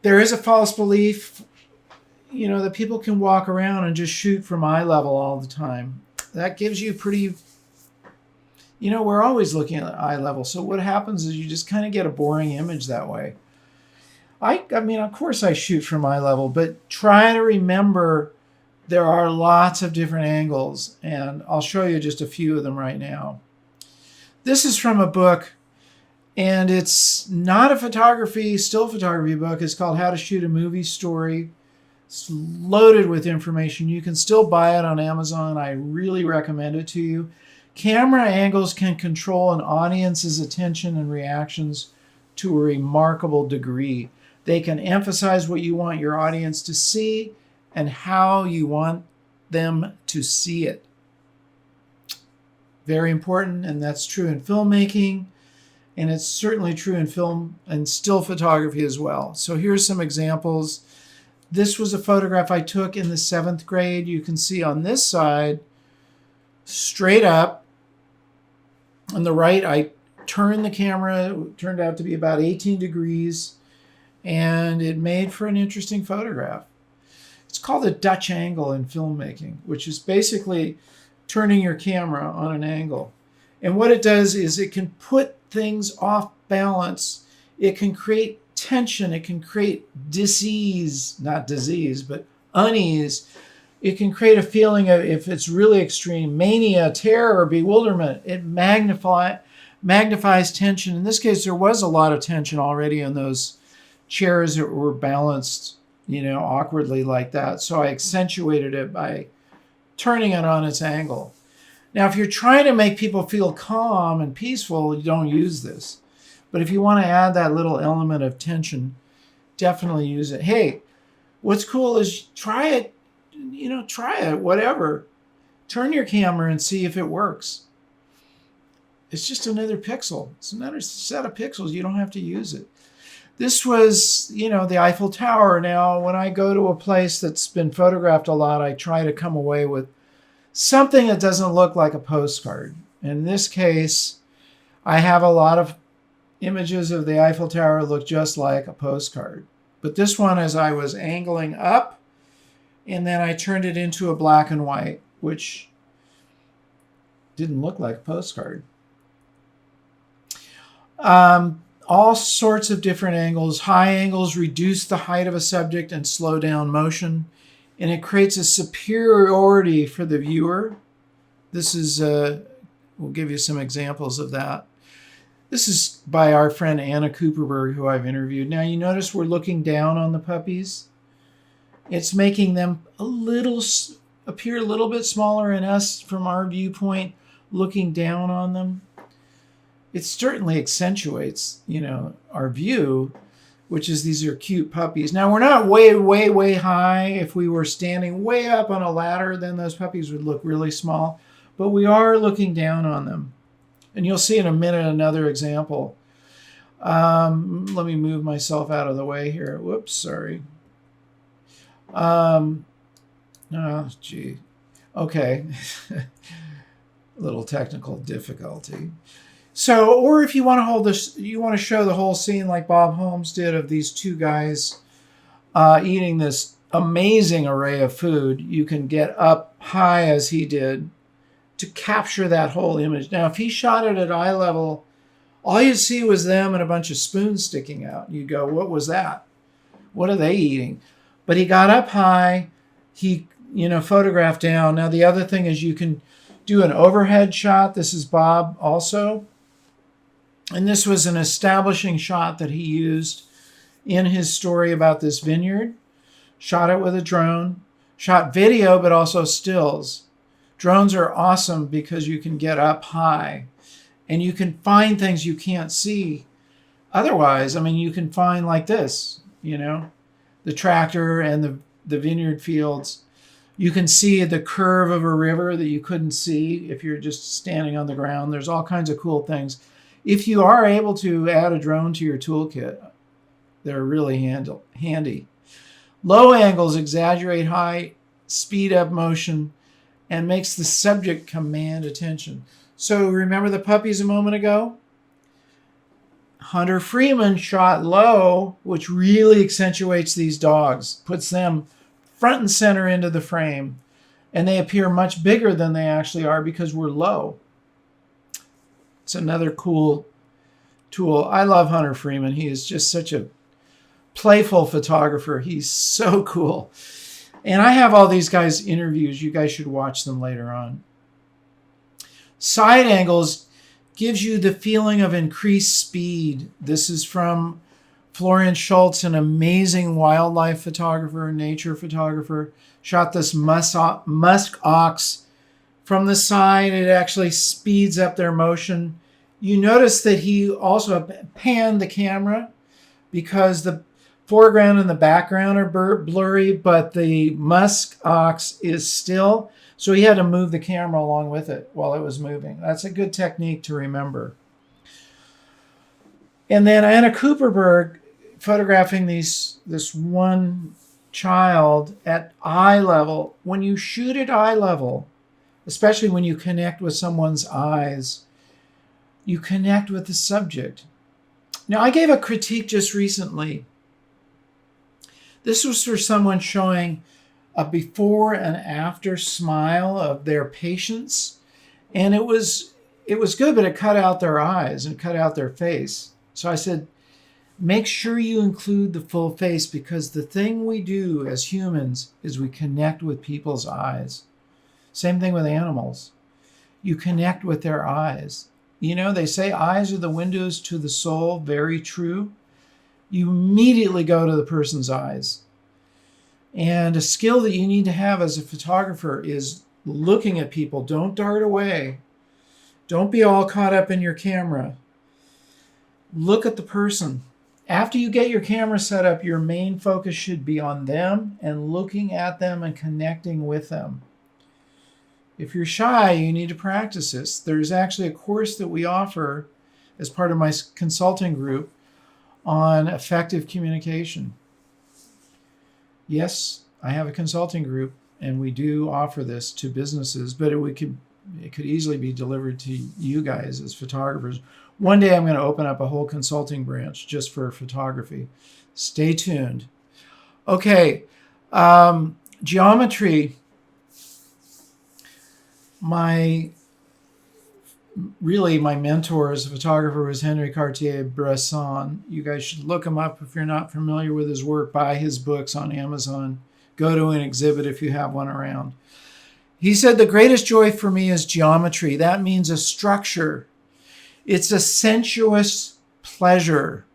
There is a false belief, that people can walk around and just shoot from eye level all the time. That gives you pretty, we're always looking at eye level. So what happens is you just kind of get a boring image that way. I mean, of course I shoot from eye level, but try to remember there are lots of different angles, and I'll show you just a few of them right now. This is from a book, and it's not a still photography book. It's called How to Shoot a Movie Story. It's loaded with information. You can still buy it on Amazon. I really recommend it to you. Camera angles can control an audience's attention and reactions to a remarkable degree. They can emphasize what you want your audience to see and how you want them to see it. Very important, and that's true in filmmaking, and it's certainly true in film and still photography as well. So here's some examples. This was a photograph I took in the 7th grade. You can see on this side, straight up. On the right, I turned the camera. It turned out to be about 18 degrees, and it made for an interesting photograph. It's called a Dutch angle in filmmaking, which is basically turning your camera on an angle. And what it does is it can put things off balance. It can create tension. It can create not disease, but unease. It can create a feeling of, if it's really extreme, mania, terror, bewilderment. It magnifies tension. In this case, there was a lot of tension already in those chairs that were balanced, awkwardly like that. So I accentuated it by turning it on its angle. Now, if you're trying to make people feel calm and peaceful, you don't use this. But if you want to add that little element of tension, definitely use it. Hey, what's cool is try it, whatever. Turn your camera and see if it works. It's just another pixel. It's another set of pixels. You don't have to use it. This was, the Eiffel Tower. Now, when I go to a place that's been photographed a lot, I try to come away with something that doesn't look like a postcard. In this case, I have a lot of images of the Eiffel Tower that look just like a postcard. But this one, as I was angling up, and then I turned it into a black and white, which didn't look like a postcard. All sorts of different angles. High angles reduce the height of a subject and slow down motion, and it creates a superiority for the viewer. This is, we'll give you some examples of that. This is by our friend Anna Cooperberg, who I've interviewed. Now, you notice we're looking down on the puppies. It's making them appear a little bit smaller in us from our viewpoint, looking down on them. It certainly accentuates, our view, which is these are cute puppies. Now, we're not way, way, way high. If we were standing way up on a ladder, then those puppies would look really small. But we are looking down on them. And you'll see in a minute another example. Let me move myself out of the way here. Whoops, sorry. Okay. A little technical difficulty. So, or if you want to you want to show the whole scene like Bob Holmes did of these two guys eating this amazing array of food, you can get up high as he did to capture that whole image. Now, if he shot it at eye level, all you'd see was them and a bunch of spoons sticking out. You'd go, what was that? What are they eating? But he got up high. He, photographed down. Now, the other thing is you can do an overhead shot. This is Bob also. And this was an establishing shot that he used in his story about this vineyard. Shot it with a drone. Shot video, but also stills. Drones are awesome because you can get up high and you can find things you can't see otherwise. I mean, you can find like this, the tractor and the vineyard fields. You can see the curve of a river that you couldn't see if you're just standing on the ground. There's all kinds of cool things. If you are able to add a drone to your toolkit, they're really handy. Low angles exaggerate high, speed up motion, and makes the subject command attention. So remember the puppies a moment ago? Hunter Freeman shot low, which really accentuates these dogs, puts them front and center into the frame, and they appear much bigger than they actually are because we're low. It's another cool tool. I love Hunter Freeman. He is just such a playful photographer. He's so cool. And I have all these guys' interviews. You guys should watch them later on. Side angles gives you the feeling of increased speed. This is from Florian Schultz, an amazing wildlife photographer, nature photographer. Shot this musk ox from the side. It actually speeds up their motion. You notice that he also panned the camera because the foreground and the background are blurry, but the musk ox is still. So he had to move the camera along with it while it was moving. That's a good technique to remember. And then Anna Cooperberg photographing this one child at eye level. When you shoot at eye level, especially when you connect with someone's eyes, you connect with the subject. Now, I gave a critique just recently. This was for someone showing a before and after smile of their patients. And it was good, but it cut out their eyes and cut out their face. So I said, make sure you include the full face, because the thing we do as humans is we connect with people's eyes. Same thing with animals. You connect with their eyes. You know, they say eyes are the windows to the soul. Very true. You immediately go to the person's eyes. And a skill that you need to have as a photographer is looking at people. Don't dart away. Don't be all caught up in your camera. Look at the person. After you get your camera set up, your main focus should be on them and looking at them and connecting with them. If you're shy, you need to practice this. There's actually a course that we offer as part of my consulting group on effective communication. Yes, I have a consulting group, and we do offer this to businesses, but it could easily be delivered to you guys as photographers. One day I'm going to open up a whole consulting branch just for photography. Stay tuned. Okay, geometry. My mentor as a photographer was Henri Cartier-Bresson. You guys should look him up if you're not familiar with his work. Buy his books on Amazon. Go to an exhibit if you have one around. He said, the greatest joy for me is geometry. That means a structure. It's a sensuous pleasure,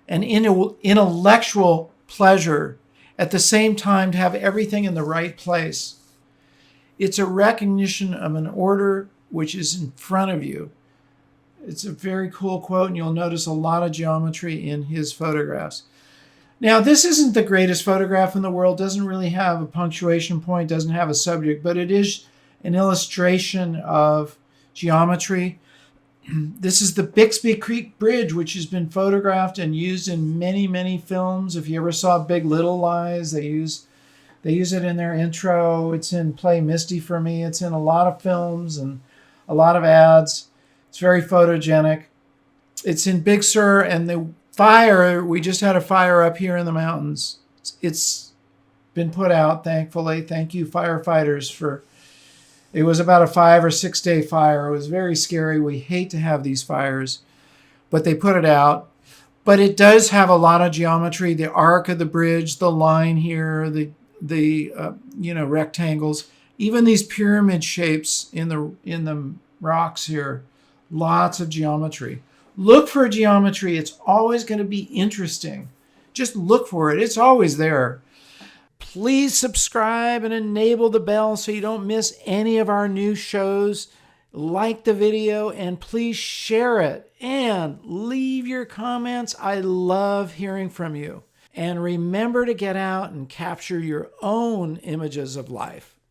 an intellectual pleasure, at the same time to have everything in the right place. It's a recognition of an order which is in front of you. It's a very cool quote, and you'll notice a lot of geometry in his photographs. Now, this isn't the greatest photograph in the world, doesn't really have a punctuation point, doesn't have a subject, but it is an illustration of geometry. This is the Bixby Creek Bridge, which has been photographed and used in many, many films. If you ever saw Big Little Lies, they use it in their intro. It's in Play Misty for Me. It's in a lot of films and a lot of ads. It's very photogenic. It's in Big Sur, and the fire, we just had a fire up here in the mountains. It's been put out, thankfully. Thank you, firefighters, it was about a 5 or 6 day fire. It was very scary. We hate to have these fires, but they put it out. But it does have a lot of geometry. The arc of the bridge, the line here, the rectangles, even these pyramid shapes in the rocks here, lots of geometry. Look for geometry. It's always going to be interesting. Just look for it. It's always there. Please subscribe and enable the bell so you don't miss any of our new shows. Like the video and please share it and leave your comments. I love hearing from you. And remember to get out and capture your own images of life.